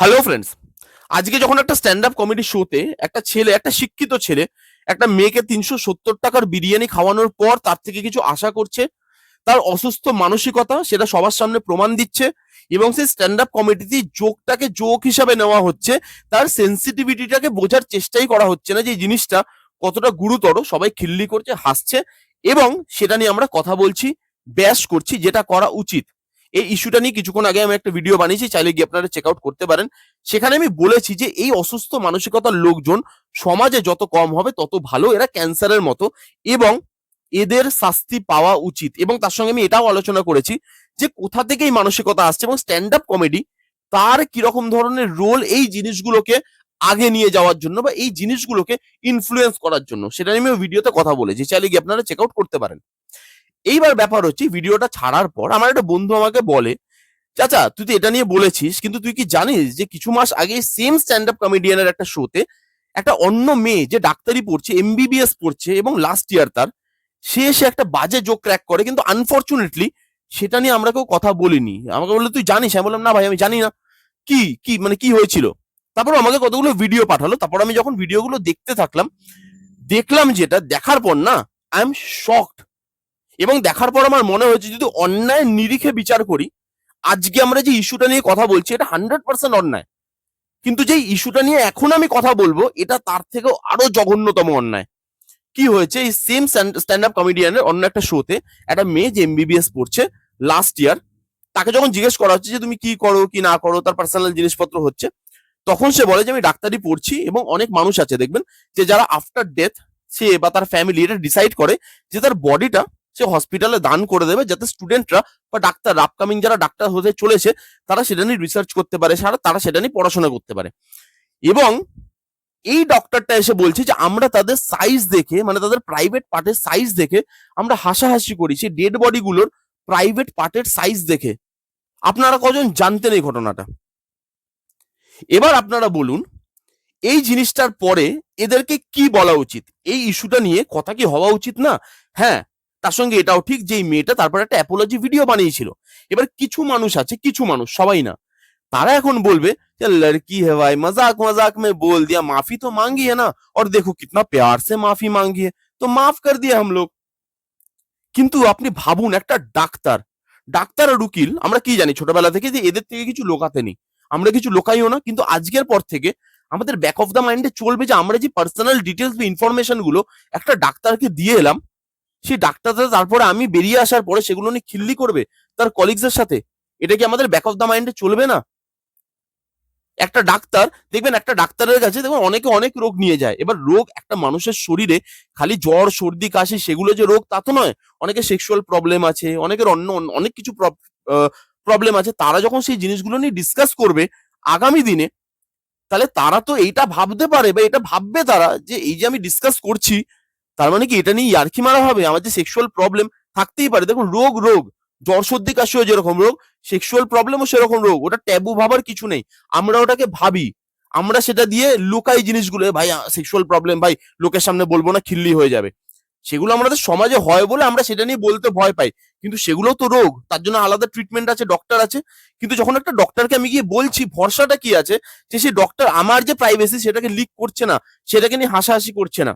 Hello friends, আজকে যখন একটা স্ট্যান্ড আপ কমেডি শোতে একটা শিক্ষিত ছেলে একটা মেয়েকে ৩৭০ টাকার বিরিয়ানি খাওয়ানোর পর তার থেকে কিছু আশা করছে, তার অসুস্থ মানসিকতা সেটা সবার সামনে প্রমাণ দিচ্ছে এবং সেই স্ট্যান্ড আপ কমেডিতে জোকটাকে জোক হিসাবে নেওয়া হচ্ছে, তার সেন্সিটিভিটিটাকে বোঝার চেষ্টাই করা হচ্ছে না যে এই জিনিসটা কতটা গুরুতর। সবাই খিল্লি করছে, হাসছে এবং সেটা নিয়ে আমরা কথা বলছি, ব্যাশ করছি, যেটা করা উচিত। এই ইস্যুটা নিয়ে কিছুক্ষণ আগে আমি একটা ভিডিও বানিয়েছি, চাইলে গিয়ে আপনারা চেক আউট করতে পারেন। সেখানে আমি বলেছি যে এই অসুস্থ মানসিকতার লোকজন সমাজে যত কম হবে তত ভালো, এরা ক্যান্সারের মতো এবং এদের শাস্তি পাওয়া উচিত। এবং তার সঙ্গে আমি এটাও আলোচনা করেছি যে কোথা থেকে এই মানসিকতা আসছে এবং স্ট্যান্ড আপ কমেডি তার কিরকম ধরনের রোল এই জিনিসগুলোকে আগে নিয়ে যাওয়ার জন্য বা এই জিনিসগুলোকে ইনফ্লুয়েন্স করার জন্য, সেটা নিয়ে আমি ভিডিওতে কথা বলেছি, চাইলে গিয়ে আপনারা চেক আউট করতে পারেন। এইবার ব্যাপার হচ্ছে, ভিডিওটা ছাড়ার পর আমার একটা বন্ধু আমাকে বলে, চাচা তুই তো এটা নিয়ে বলেছিস, কিন্তু তুই কি জানিস যে কিছু মাস আগে সেম স্ট্যান্ড আপ কমেডিয়ানের একটা শোতে একটা অন্য মেয়ে যে ডাক্তারি পড়ছে, এমবিবিএস পড়ছে এবং লাস্ট ইয়ার তার, সে এসে একটা বাজে জোক ক্র্যাক করে, কিন্তু আনফরচুনেটলি সেটা নিয়ে আমরা কেউ কথা বলিনি। আমাকে বললো তুই জানিস? আমি বললাম না ভাই আমি জানি না। কি কি মানে কি হয়েছিল? তারপর আমাকে কতগুলো ভিডিও পাঠালো, তারপর আমি যখন ভিডিওগুলো দেখতে থাকলাম, দেখলাম যেটা দেখার পর না, আই এম শকড। এবং দেখার পর আমার মনে হয়েছে যদি অন্যায় নিরিখে বিচার করি, আজকে আমরা যে ইস্যুটা নিয়ে কথা বলছি এটা 100% অন্যায়, কিন্তু যে ইস্যুটা নিয়ে এখন আমি কথা বলবো এটা তার থেকেও আরো জঘন্যতম অন্যায়। কি হয়েছে, এই সেম স্ট্যান্ড আপ কমেডিয়ানের অন্য একটা শোতে একটা মেয়ে যে এমবিবিএস পড়ছে লাস্ট ইয়ার, তাকে যখন জিজ্ঞেস করা হচ্ছে যে তুমি কি করো কি না করো, তার পার্সোনাল জিনিসপত্র হচ্ছে, তখন সে বলে যে আমি ডাক্তারি পড়ছি। এবং অনেক মানুষ আছে দেখবেন যে যারা আফটার ডেথ সে বা তার ফ্যামিলি এটা ডিসাইড করে যে তার বডিটা সে হসপিটালে দান করে দেবে, যাতে স্টুডেন্টরা বা ডাক্তার আপকামিং যারা ডাক্তার হতে চলেছে তারা সেটা নিয়ে রিসার্চ করতে পারে, তারা সেটা নিয়ে পড়াশোনা করতে পারে। এবং এই ডক্টরটা এসে বলছে যে আমরা তাদের সাইজ দেখে, মানে তাদের প্রাইভেট পার্টের সাইজ দেখে আমরা হাসাহাসি করি, সেই ডেড বডিগুলোর প্রাইভেট পার্টের সাইজ দেখে। আপনারা কজন জানতেন এই ঘটনাটা? এবার আপনারা বলুন, এই জিনিসটার পরে এদেরকে কি বলা উচিত? এই ইস্যুটা নিয়ে কথা কি হওয়া উচিত না? হ্যাঁ, তার সঙ্গে এটাও ঠিক যে এই মেয়েটা তারপর একটা অ্যাপোলজি ভিডিও বানিয়েছিল। এবার কিছু মানুষ আছে, কিছু মানুষ, সবাই না, তারা এখন বলবে যে লড়কি है भाई, मजाक मजाक में बोल दिया, माफी तो मांगी है ना, और देखो कितना प्यार से माफी मांगी है, तो माफ कर दिया हम लोग। কিন্তু আপনি ভাবুন, একটা ডাক্তার, ডাক্তার আর উকিল আমরা কি জানি ছোটবেলা থেকে যে এদের থেকে কিছু লোকাতে নেই, আমরা কিছু লোকাইও না। কিন্তু আজকের পর থেকে আমাদের ব্যাক অফ দ্য মাইন্ডে চলবে যে আমরা যে পার্সোনাল ডিটেলস বা ইনফরমেশন গুলো একটা ডাক্তারকে দিয়ে এলাম, সেই ডাক্তারটা তারপরে আমি বেরিয়ে আসার পরে সেগুলো নিয়ে খিল্লি করবে তার কলিগস এর সাথে। এটা কি আমাদের ব্যাক অফ দ্য মাইন্ডে চলবে না? একটা ডাক্তার দেখবেন, একটা ডাক্তারের কাছে দেখবেন অনেকে অনেক রোগ নিয়ে যায়। এবার রোগ একটা মানুষের শরীরে খালি জ্বর সর্দি কাশি সেগুলো যে রোগ তা তো নয়। অনেকের সেক্সুয়াল প্রবলেম আছে, অনেকের অনেক কিছু প্রবলেম আছে। তারা যখন সেই জিনিসগুলো নিয়ে ডিসকাস করবে আগামী দিনে, তাহলে তারা তো এইটা ভাবতে পারে বা এটা ভাববে তারা যে এই যে আমি ডিসকাস করছি, তার মানে কি এটা নিয়ে ইয়ার্কি মারা হবে? আমার যে সেক্সুয়াল প্রবলেম থাকতেই পারে। দেখুন, রোগ রোগ, জ্বর সর্দি কাশিও যেরকম রোগ, সেক্সুয়াল প্রবলেমও সেরকম রোগ। ওটা ট্যাবু ভাবার কিছু নেই, আমরা ওটাকে ভাবি, আমরা সেটা দিয়ে লুকাই জিনিসগুলো। ভাই সেক্সুয়াল প্রবলেম, ভাই লোকের সামনে বলবো না, খিল্লি হয়ে যাবে। সেগুলো আমাদের সমাজে হয় বলে আমরা সেটা নিয়ে বলতে ভয় পাই, কিন্তু সেগুলোও তো রোগ, তার জন্য আলাদা ট্রিটমেন্ট আছে, ডক্টর আছে। কিন্তু যখন একটা ডক্টরকে আমি গিয়ে বলছি, ভরসাটা কি আছে যে সেই ডক্টর আমার যে প্রাইভেসি সেটাকে লিক করছে না, সেটাকে নিয়ে হাসাহাসি করছে না।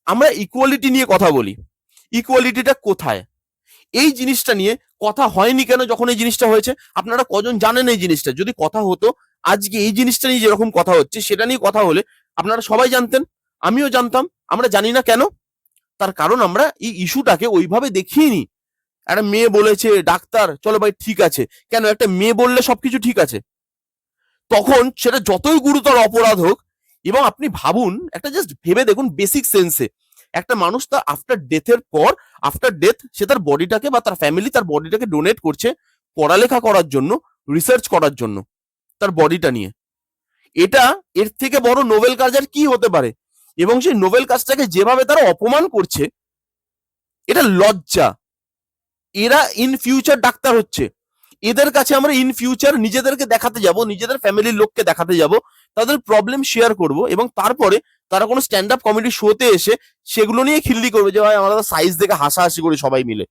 আমরা ইকুয়ালিটি নিয়ে কথা বলি, ইকুয়ালিটিটা কোথায়? এই জিনিসটা নিয়ে কথা হয়নি কেন? যখন এই জিনিসটা হয়েছে আপনারা কজন জানেন এই জিনিসটা? যদি কথা হতো, আজকে এই জিনিসটা নিয়ে যেরকম কথা হচ্ছে সেটা নিয়ে কথা হলে আপনারা সবাই জানতেন, আমিও জানতাম। আমরা জানি না কেন? তার কারণ আমরা এই ইস্যুটাকে ওইভাবে দেখিনি। একটা মেয়ে বলেছে ডাক্তার, চলো ভাই ঠিক আছে। কেন একটা মেয়ে বললে সবকিছু ঠিক আছে? তখন সেটা যতই গুরুতর অপরাধ হোক। এবং আপনি ভাবুন, একটা জাস্ট ভেবে দেখুন বেসিক সেন্সে, একটা মানুষ তার আফটার ডেথের পর, আফটার ডেথ সে তার বডিটাকে বা তার ফ্যামিলি তার বডিটাকে ডোনেট করছে পড়ালেখা করার জন্য, রিসার্চ করার জন্য তার বডিটা নিয়ে। এটা এর থেকে বড় নোবেল কাজ আর কি হতে পারে? এবং সেই নোবেল কাজটাকে যেভাবে তারা অপমান করছে, এটা লজ্জা। এরা ইন ফিউচার ডাক্তার হচ্ছে, এদের কাছে আমরা ইন ফিউচার নিজেদেরকে দেখাতে যাব, নিজেদের ফ্যামিলির লোককে দেখাতে যাব, তাদের প্রবলেম শেয়ার করব এবং তারপরে তারা কোনো স্ট্যান্ড আপ কমেডি শোতে এসে সেগুলো নিয়ে খিল্লি করবে যে ভাই আমরা সাইজ দেখে হাসাহাসি করি সবাই মিলে।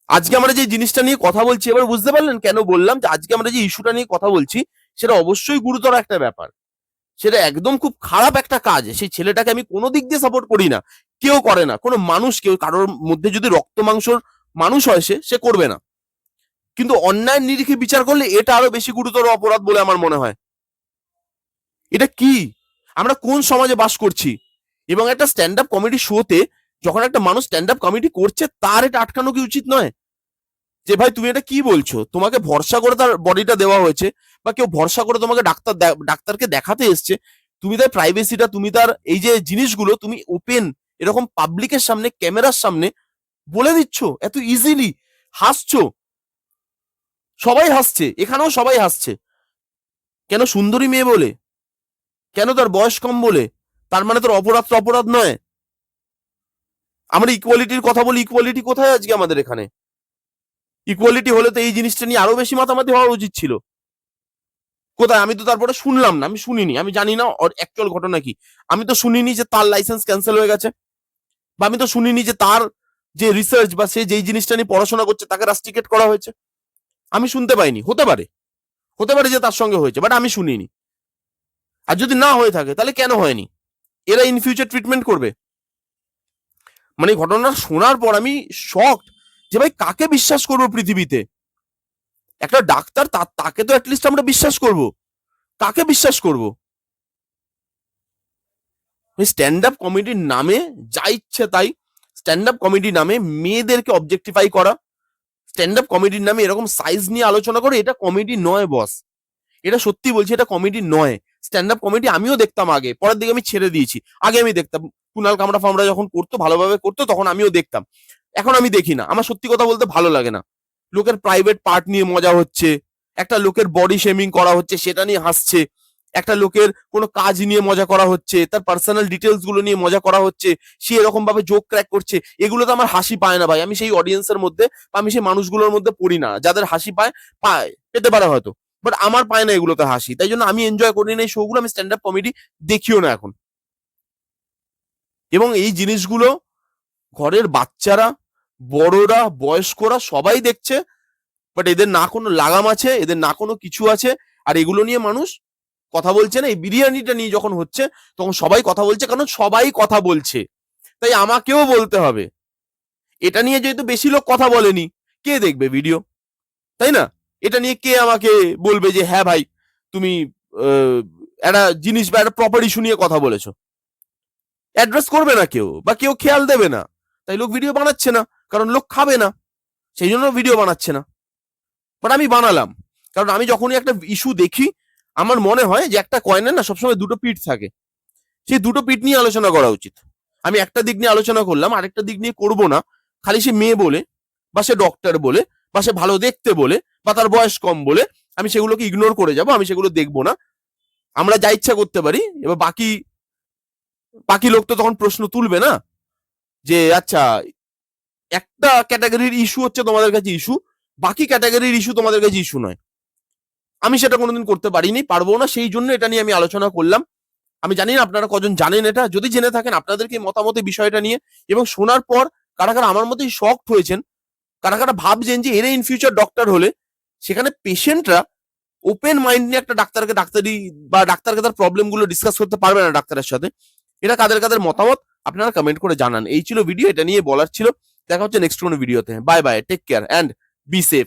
আজকে আমরা যে জিনিসটা নিয়ে কথা বলছি, এবার বুঝতে পারলেন কেন বললাম যে আজকে আমরা যে ইস্যুটা নিয়ে কথা বলছি সেটা অবশ্যই গুরুতর একটা ব্যাপার, সেটা একদম খুব খারাপ একটা কাজ। সেই ছেলেটাকে আমি কোনো দিক দিয়ে সাপোর্ট করি না, কেউ করে না, কোনো মানুষ, কেউ কারোর মধ্যে যদি রক্ত মাংসর মানুষ হয় সে করবে না, কিন্তু অন্যায় নিরিখে বিচার করলে এটা আরো বেশি গুরুতর অপরাধ বলে আমার মনে হয়। এটা কি, আমরা কোন সমাজে বাস করছি? এবং একটা স্ট্যান্ড আপ কমেডি শোতে যখন একটা মানুষ স্ট্যান্ড আপ কমেডি করছে, তার এটা আটকানো কি উচিত নয়? যে ভাই তুমি এটা কি বলছো, তোমাকে ভরসা করে তার বডিটা দেওয়া হয়েছে, বা কেউ ভরসা করে তোমাকে ডাক্তারকে দেখাতে এসছে, তুমি তার প্রাইভেসিটা, তুমি তার এই যে জিনিসগুলো তুমি ওপেন এরকম পাবলিকের সামনে, ক্যামেরার সামনে বলে দিচ্ছ এত ইজিলি, হাসছো, সবাই হাসছে, এখানেও সবাই হাসছে। কেন? সুন্দরী মেয়ে বলে? কেন তার বয়স কম বলে? তার মানে তোর অপরাধ নয়? আমরা ইকুয়ালিটির কথা বলি, ইকুয়ালিটি কোথায় আজকে আমাদের এখানে? ইকুয়ালিটি হলে তো এই জিনিসটা নিয়ে আরো বেশি মাতামাতি হওয়া উচিত ছিল। কোথায়? আমি তো তারপরে শুনলাম না, আমি শুনিনি, আমি জানি না ওর অ্যাকচুয়াল ঘটনা কি। আমি তো শুনিনি যে তার লাইসেন্স ক্যান্সেল হয়ে গেছে, বা আমি তো শুনিনি যে তার যে রিসার্চ বা সে যেই জিনিসটা নিয়ে পড়াশোনা করছে তাকে রাস্টিকেট করা হয়েছে। আমি শুনতে পাইনি, হতে পারে যে তার সঙ্গে হয়েছে, বাট আমি শুনিনি। আর যদি না হয়ে থাকে তাহলে কেন হয়নি? এরা ইন ফিউচার ট্রিটমেন্ট করবে? মানে ঘটনা শোনার পর আমি শকড যে ভাই কাকে বিশ্বাস করবো পৃথিবীতে? একটা ডাক্তার, তাকে তো অ্যাটলিস্ট আমরা বিশ্বাস করব, কাকে বিশ্বাস করব? স্ট্যান্ড আপ কমেডির নামে যা ইচ্ছে তাই, স্ট্যান্ড আপ কমেডির নামে মেয়েদেরকে অবজেক্টিফাই করা, স্ট্যান্ড আপ কমেডির নামে এরকম সাইজ নিয়ে আলোচনা করে, এটা কমেডি নয় বস। এটা সত্যি বলছি, এটা কমেডি নয়। স্ট্যান্ড আপ কমেডি আমিও দেখতাম আগে, পরের দিকে আমি ছেড়ে দিয়েছি। আগে আমি দেখতাম, কুনাল কামরা ফামরা যখন করতো, ভালোভাবে করতো, তখন আমিও দেখতাম। এখন আমি দেখি না, আমার সত্যি কথা বলতে ভালো লাগে না। লোকের প্রাইভেট পার্ট নিয়ে মজা হচ্ছে, একটা লোকের বডি শেমিং করা হচ্ছে, সেটা নিয়ে হাসছে, একটা লোকের কোনো কাজ নিয়ে মজা করা হচ্ছে, তার পার্সোনাল ডিটেলস গুলো নিয়ে মজা করা হচ্ছে, সে এরকম ভাবে জোক ক্র্যাক করছে, এগুলো তো আমার হাসি পায় না ভাই। আমি সেই অডিয়েন্সের মধ্যে বা আমি সেই মানুষগুলোর মধ্যে পড়ি না। যাদের হাসি পেতে পারে হয়তো, বাট আমার পায় না এগুলোতে হাসি। তাই জন্য আমি এনজয় করি না এই শোগুলো, আমি স্ট্যান্ড আপ কমেডি দেখিও না এখন। এবং এই জিনিসগুলো ঘরের বাচ্চারা, বড়রা, বয়স্করা সবাই দেখছে, বাট এদের না কোনো লাগাম আছে, এদের না কোনো কিছু আছে। আর এগুলো নিয়ে মানুষ কথা বলছে না। এই বিরিয়ানিটা নিয়ে যখন হচ্ছে তখন সবাই কথা বলছে, কারণ সবাই কথা বলছে, তাই আমাকেও বলতে হবে। এটা নিয়ে যেহেতু বেশি লোক কথা বলেনি, কে দেখবে ভিডিও, তাই না? এটা নিয়ে কে আমাকে বলবে যে হ্যাঁ ভাই তুমি একটা জিনিস বা একটা প্রপার ইস্যু নিয়ে কথা বলেছো? অ্যাড্রেস করবে না কেউ, বা কেউ খেয়াল দেবে না, তাই লোক ভিডিও বানাচ্ছে না, কারণ লোক খাবে না, সেই জন্য ভিডিও বানাচ্ছে না। বাট আমি বানালাম, কারণ আমি যখনই একটা ইস্যু দেখি, আমার মনে হয় যে একটা কয়েনের না সবসময় দুটো পিঠ থাকে, সেই দুটো পিঠ নিয়ে আলোচনা করা উচিত। আমি একটা দিক নিয়ে আলোচনা করলাম, আরেকটা দিক নিয়ে করব না, খালি সে মেয়ে বলে, বা সে ডক্টর বলে, বা সে ভালো দেখতে বলে, বা তার বয়স কম বলে আমি সেগুলোকে ইগনোর করে যাব, আমি সেগুলো দেখবো না। আমরা যা ইচ্ছা করতে পারি। এবার বাকি বাকি লোক তো তখন প্রশ্ন তুলবে না যে আচ্ছা, একটা ক্যাটাগরির ইস্যু হচ্ছে তোমাদের কাছে ইস্যু, বাকি ক্যাটাগরির ইস্যু তোমাদের কাছে ইস্যু নয়। আমি সেটা কোনোদিন করতে পারিনি, পারবো না, সেই জন্য এটা নিয়ে আমি আলোচনা করলাম। আমি জানি না আপনারা কজন জানেন এটা, যদি জেনে থাকেন আপনাদেরকে মতামত এই বিষয়টা নিয়ে। এবং শোনার পর কারা কারা আমার মতোই শকড হয়েছেন, কারা কারা ভাবছেন যে এরা ইন ফিউচার ডক্টর হলে সেখানে পেশেন্টরা ওপেন মাইন্ড নিয়ে একটা ডাক্তারকে ডাক্তারি, বা ডাক্তারকে তার প্রবলেম গুলো ডিসকাস করতে পারবে না ডাক্তারের সাথে, এটা কাদের কাদের মতামত আপনারা কমেন্ট করে জানান। এই ছিল ভিডিও, এটা নিয়ে বলার ছিল। দেখা হচ্ছে নেক্সট কোনো ভিডিওতে। Bye bye, take care and be safe.